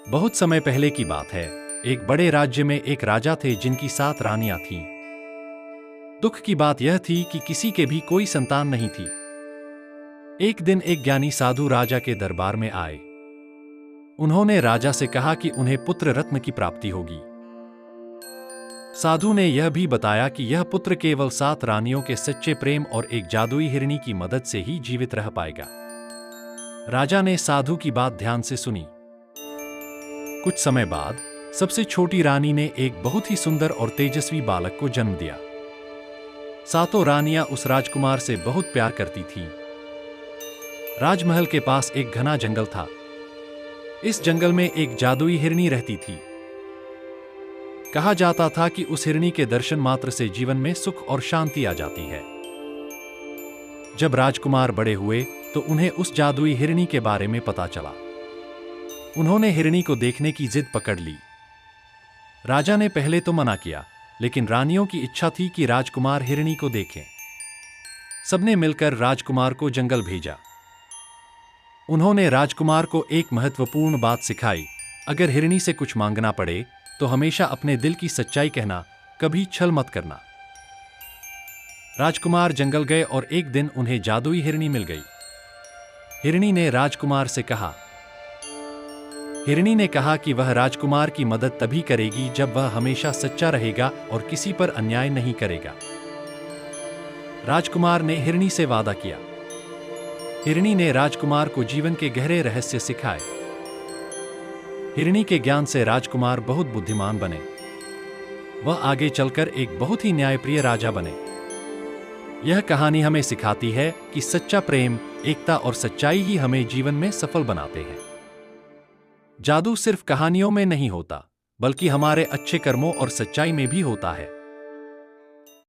बहुत समय पहले की बात है। एक बड़े राज्य में एक राजा थे जिनकी 7 रानियां थीं। दुख की बात यह थी कि किसी के भी कोई संतान नहीं थी। एक दिन एक ज्ञानी साधु राजा के दरबार में आए। उन्होंने राजा से कहा कि उन्हें पुत्र रत्न की प्राप्ति होगी। साधु ने यह भी बताया कि यह पुत्र केवल 7 रानियों के सच्चे प्रेम और एक जादुई हिरणी की मदद से ही जीवित रह पाएगा। राजा ने साधु की बात ध्यान से सुनी। कुछ समय बाद सबसे छोटी रानी ने एक बहुत ही सुंदर और तेजस्वी बालक को जन्म दिया। सातों रानियां उस राजकुमार से बहुत प्यार करती थीं। राजमहल के पास एक घना जंगल था। इस जंगल में एक जादुई हिरणी रहती थी। कहा जाता था कि उस हिरणी के दर्शन मात्र से जीवन में सुख और शांति आ जाती है। जब राजकुमार बड़े हुए तो उन्हें उस जादुई हिरणी के बारे में पता चला। उन्होंने हिरणी को देखने की जिद पकड़ ली। राजा ने पहले तो मना किया, लेकिन रानियों की इच्छा थी कि राजकुमार हिरणी को देखें। सबने मिलकर राजकुमार को जंगल भेजा। उन्होंने राजकुमार को एक महत्वपूर्ण बात सिखाई। अगर हिरणी से कुछ मांगना पड़े तो हमेशा अपने दिल की सच्चाई कहना, कभी छल मत करना। राजकुमार जंगल गए और एक दिन उन्हें जादुई हिरणी मिल गई। हिरणी ने राजकुमार से कहा। हिरणी ने कहा कि वह राजकुमार की मदद तभी करेगी जब वह हमेशा सच्चा रहेगा और किसी पर अन्याय नहीं करेगा। राजकुमार ने हिरणी से वादा किया। हिरणी ने राजकुमार को जीवन के गहरे रहस्य सिखाए। हिरणी के ज्ञान से राजकुमार बहुत बुद्धिमान बने। वह आगे चलकर एक बहुत ही न्यायप्रिय राजा बने। यह कहानी हमें सिखाती है कि सच्चा प्रेम, एकता और सच्चाई ही हमें जीवन में सफल बनाते हैं। जादू सिर्फ कहानियों में नहीं होता, बल्कि हमारे अच्छे कर्मों और सच्चाई में भी होता है।